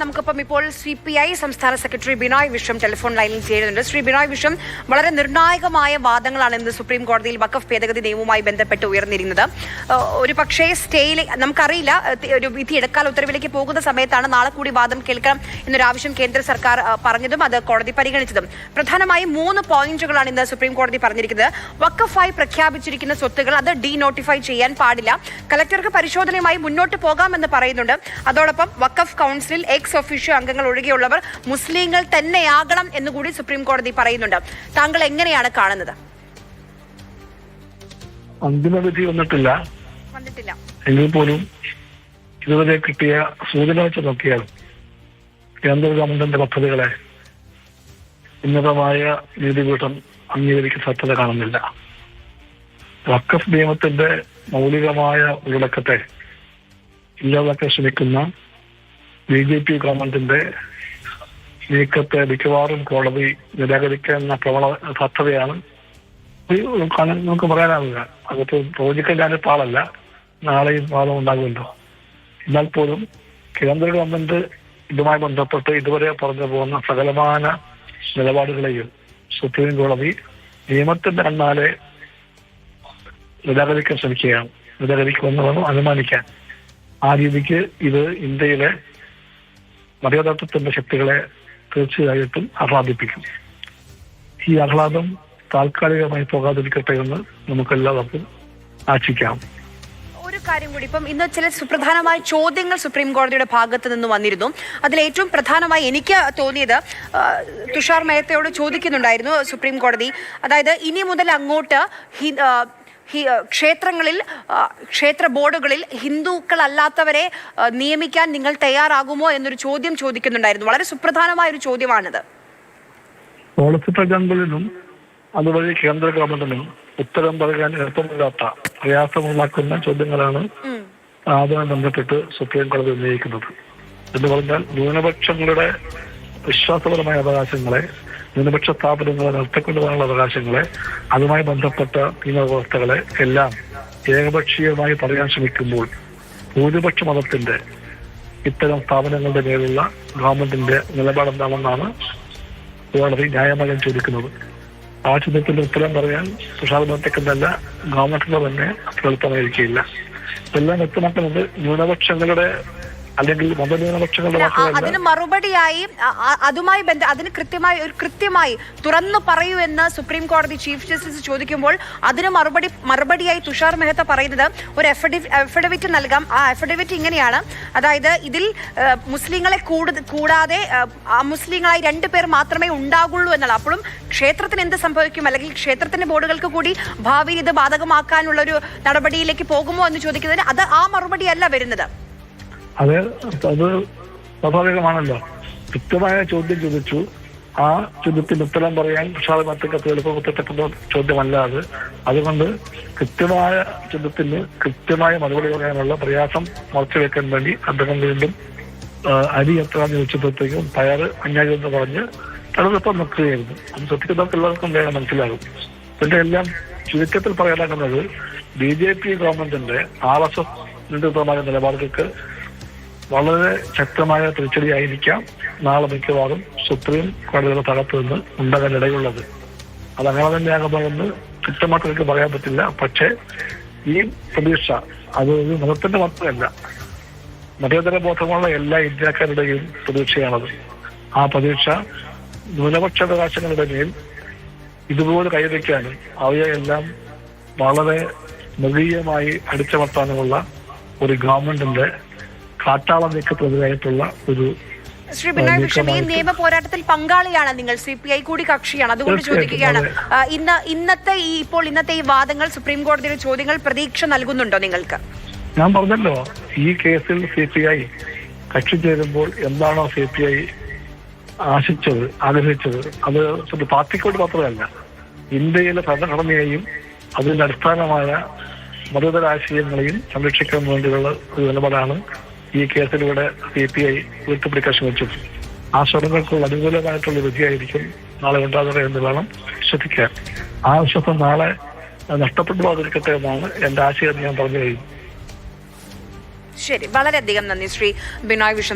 നമുക്കിപ്പം ഇപ്പോൾ CPI സംസ്ഥാന സെക്രട്ടറി ബിനോയ് വിശ്വം ടെലിഫോൺ ലൈനിൽ ചേരുന്നുണ്ട്. ശ്രീ ബിനോയ് വിശ്വം, വളരെ നിർണായകമായ വാദങ്ങളാണ് ഇന്ന് സുപ്രീം കോടതിയിൽ വഖഫ് ഭേദഗതി നിയമവുമായി ബന്ധപ്പെട്ട് ഉയർന്നിരുന്നത്. ഒരു പക്ഷേ സ്റ്റേയിൽ നമുക്കറിയില്ല, ഒരു വിധി എടുക്കാൽ ഉത്തരവിലേക്ക് പോകുന്ന സമയത്താണ് നാളെ കൂടി വാദം കേൾക്കണം എന്നൊരാവശ്യം കേന്ദ്ര സർക്കാർ പറഞ്ഞതും അത് കോടതി പരിഗണിച്ചതും. പ്രധാനമായും 3 പോയിന്റുകളാണ് ഇന്ന് സുപ്രീം കോടതി പറഞ്ഞിരിക്കുന്നത്. വഖഫായി പ്രഖ്യാപിച്ചിരിക്കുന്ന സ്വത്തുകൾ അത് ഡീനോട്ടിഫൈ ചെയ്യാൻ പാടില്ല. കലക്ടർക്ക് പരിശോധനയുമായി മുന്നോട്ട് പോകാമെന്ന് പറയുന്നുണ്ട്. അതോടൊപ്പം വഖഫ് കൗൺസിലിൽ എക്സ് ഒഫീഷ്യോ അംഗങ്ങൾ ഒഴികെയുള്ളവർ മുസ്ലിങ്ങൾ തന്നെയാകണം എന്നുകൂടി സുപ്രീം കോടതി പറയുന്നുണ്ട്. താങ്കൾ എങ്ങനെയാണ് കാണുന്നത്? അന്തിമവിധി വന്നിട്ടില്ല എങ്കിൽ പോലും ഇതുവരെ കിട്ടിയ സൂചന വെച്ച് നോക്കിയാൽ കേന്ദ്ര ഗവൺമെന്റിന്റെ പദ്ധതികളെ ഉന്നതമായ നീതിപീഠം അംഗീകരിക്കുന്ന സാധ്യത കാണുന്നില്ല. വഖഫ് നിയമത്തിന്റെ മൗലികമായ ഉള്ളടക്കത്തെ ഇല്ലാതാക്കാൻ ശ്രമിക്കുന്ന BJP ഗവൺമെന്റിന്റെ നീക്കത്തെ മിക്കവാറും കോടതി നിരാകരിക്കുന്ന സാധ്യതയാണ് നമുക്ക് പറയാനാവില്ല. അതിപ്പോ പ്രവചിക്കാൻ ഞാനിപ്പോൾ ആളല്ല, നാളെയും വാദം ഉണ്ടാകുമല്ലോ. എന്നാൽ പോലും കേന്ദ്ര ഗവൺമെന്റ് ഇതുമായി ബന്ധപ്പെട്ട് ഇതുവരെ പറഞ്ഞു പോകുന്ന സകലമാന നിലപാടുകളെയും സുപ്രീം കോടതി നിയമത്തിന്റെ കണ്ണാലെ നിരാകരിക്കാൻ ശ്രമിക്കുകയാണ്. നിരാകരിക്കുമെന്ന് അനുമാനിക്കാൻ. ആ രീതിക്ക് ഇത് ഇന്ത്യയിലെ മതേതരത്വത്തിന്റെ ശക്തികളെ തീർച്ചയായിട്ടും ആഹ്ലാദിപ്പിക്കും. ഈ ആഹ്ലാദം താൽക്കാലികമായി പോകാതിരിക്കട്ടെ എന്ന് നമുക്കെല്ലാവർക്കും ആശിക്കാം. ഒരു കാര്യം കൂടി, ഇപ്പം ഇന്ന് ചില സുപ്രധാനമായ ചോദ്യങ്ങൾ സുപ്രീം കോടതിയുടെ ഭാഗത്ത് നിന്ന് വന്നിരുന്നു. അതിൽ ഏറ്റവും പ്രധാനമായി എനിക്ക് തോന്നിയത് തുഷാർ മേത്തയോട് ചോദിക്കുന്നുണ്ടായിരുന്നു സുപ്രീം കോടതി. അതായത് ഇനി മുതൽ അങ്ങോട്ട് ക്ഷേത്രങ്ങളിൽ, ക്ഷേത്ര ബോർഡുകളിൽ ഹിന്ദുക്കളല്ലാത്തവരെ നിയമിക്കാൻ നിങ്ങൾ തയ്യാറാകുമോ എന്നൊരു ചോദ്യം ചോദിക്കുന്നുണ്ടായിരുന്നു. വളരെ സുപ്രധാനമായ ഒരു ചോദ്യമാണിത്. പോളിസി പ്രജാമ്പലിനും അതുവഴി കേന്ദ്ര ഗവൺമെന്റിനും ഉത്തരം പറയാൻ എളുപ്പമില്ലാത്ത പ്രയാസമുണ്ടാക്കുന്ന ചോദ്യങ്ങളാണ് അതുമായി ബന്ധപ്പെട്ട് സുപ്രീം കോടതി ഉന്നയിക്കുന്നത്. എന്ന് പറഞ്ഞാൽ ന്യൂനപക്ഷങ്ങളുടെ വിശ്വാസപരമായ അവകാശങ്ങളെ, ന്യൂനപക്ഷ സ്ഥാപനങ്ങളെ നടത്തിക്കൊണ്ടുപോകാനുള്ള അവകാശങ്ങളെ, അതുമായി ബന്ധപ്പെട്ട നിയമവ്യവസ്ഥകളെ എല്ലാം ഏകപക്ഷീയമായി പറയാൻ ശ്രമിക്കുമ്പോൾ ഭൂരിപക്ഷ മതത്തിന്റെ ഇത്തരം സ്ഥാപനങ്ങളുടെ മേലുള്ള ഗവൺമെന്റിന്റെ നിലപാടെന്താണെന്നാണ് കോടതി ന്യായമായി ചോദിക്കുന്നത്. ആ ചോദ്യത്തിന്റെ ഉത്തരം പറയാൻ തുഷാർ മേത്തക്കെന്നല്ല, ഗവൺമെന്റിന് തന്നെ അത്ര എളുപ്പമായിരിക്കില്ല. ഇതെല്ലാം വ്യക്തമാക്കുന്നത് ന്യൂനപക്ഷങ്ങളുടെ അല്ലെങ്കിൽ മതന്യൂനപക്ഷങ്ങളുടെ അതിന് മറുപടിയായി അതിന് കൃത്യമായി തുറന്നു പറയൂ എന്ന് സുപ്രീം കോടതി ചീഫ് ജസ്റ്റിസ് ചോദിക്കുമ്പോൾ അതിന് മറുപടിയായി തുഷാർ മെഹ്ത്ത പറയുന്നത് ഒരു അഫിഡവിറ്റ് നൽകാം. ആ അഫിഡവിറ്റ് ഇങ്ങനെയാണ്, അതായത് ഇതിൽ മുസ്ലിങ്ങളെ കൂടാതെ മുസ്ലിങ്ങളായി 2 പേർ മാത്രമേ ഉണ്ടാകുള്ളൂ എന്നുള്ള. അപ്പോഴും ക്ഷേത്രത്തിന് എന്ത് സംഭവിക്കും, അല്ലെങ്കിൽ ക്ഷേത്രത്തിന്റെ ബോർഡുകൾക്ക് കൂടി ഭാവിയിൽ ഇത് ബാധകമാക്കാനുള്ള ഒരു നടപടിയിലേക്ക് പോകുമോ എന്ന് ചോദിക്കുന്നതിന് അത് ആ മറുപടിയല്ല വരുന്നത്. അത് സ്വാഭാവികമാണല്ലോ. കൃത്യമായ ചോദ്യം ചോദിച്ചു. ആ ചോദ്യത്തിന് ഉത്തരം പറയാൻ തുഷാർ മേത്തക്ക് എളുപ്പപ്പെട്ട ചോദ്യമല്ലാതെ, അതുകൊണ്ട് കൃത്യമായ ചോദ്യത്തിന് കൃത്യമായ മറുപടി പറയാനുള്ള പ്രയാസം മറച്ചുവെക്കാൻ വേണ്ടി അദ്ദേഹം വീണ്ടും അരി എത്രാന്ന് ചോദിച്ചപ്പോഴത്തേക്കും പയർ അഞ്ഞാഴി എന്ന് പറഞ്ഞ് തടസ്സം നിൽക്കുകയായിരുന്നു. അത് ശ്രദ്ധിക്കുന്നവർക്ക് എല്ലാവർക്കും വേഗം മനസ്സിലാകും. ഇതിന്റെ എല്ലാം ചുരുക്കത്തിൽ പറയാനാകുന്നത് BJP ഗവൺമെന്റിന്റെ RSS നിയന്ത്രിതമായ നിലപാടുകൾക്ക് വളരെ ശക്തമായ തിരിച്ചടിയായിരിക്കാം നാളെ മിക്കവാറും സുപ്രീം കോടതിയുടെ ഭാഗത്ത് നിന്ന് ഉണ്ടാകാനിടയുള്ളത്. അതങ്ങനെ തന്നെയാകുമെന്ന് കൃത്യമായിട്ട് എനിക്ക് പറയാൻ പറ്റില്ല. പക്ഷേ ഈ പ്രതീക്ഷ അത് ഒരു മതത്തിന്റെ മാത്രമല്ല, മതേതര ബോധമുള്ള എല്ലാ ഇന്ത്യക്കാരുടെയും പ്രതീക്ഷയാണത്. ആ പ്രതീക്ഷ ന്യൂനപക്ഷാവകാശങ്ങളുടെ മേൽ ഇതുപോലെ കൈവയ്ക്കാനും അവയെല്ലാം വളരെ മൃഗീയമായി അടിച്ചമർത്താനുമുള്ള ഒരു ഗവൺമെന്റിന്റെ കാട്ടാള നീക്കത്തിനെതിരായിട്ടുള്ള ഒരു. ശ്രീ ബിനോയ് വിശ്വം, ഈ നിയമ പോരാട്ടത്തിൽ പങ്കാളിയാണ് നിങ്ങൾ, CPI കൂടി കക്ഷിയാണ്. അതുകൊണ്ട് ചോദിക്കുകയാണ്, ഇന്നത്തെ ഈ വാദങ്ങൾ, സുപ്രീം കോടതിയുടെ ചോദ്യങ്ങൾ പ്രതീക്ഷ നൽകുന്നുണ്ടോ നിങ്ങൾക്ക്? ഞാൻ പറഞ്ഞല്ലോ, ഈ കേസിൽ CPI കക്ഷി ചേരുമ്പോൾ എന്താണോ CPI ആശിച്ചത്, ആഗ്രഹിച്ചത്, അത് പാർട്ടിക്കോട് മാത്രമല്ല ഇന്ത്യയിലെ ഭരണഘടനയെയും അതിന്റെ അടിസ്ഥാനമായ മതേതര ആശയങ്ങളെയും സംരക്ഷിക്കാൻ വേണ്ടിയുള്ള ഒരു നിലപാടാണ് ഈ കേസിലൂടെ CPI ഉയർത്തിപ്പിടിക്കാൻ ശ്രമിച്ചത്. ആ ശ്രമങ്ങൾക്കുള്ള അനുകൂലമായിട്ടുള്ള വിധിയായിരിക്കും നാളെ ഉണ്ടാകുക എന്ന് വേണം ശ്രദ്ധിക്കാൻ. ആ വിശ്വാസം നാളെ നഷ്ടപ്പെട്ടു പോകാതിരിക്കട്ടെ എന്നാണ് എന്റെ ആശയം ഞാൻ പറഞ്ഞു കഴിഞ്ഞു. ശരി, വളരെയധികം നന്ദി ശ്രീ ബിനോയ് വിശ്വം.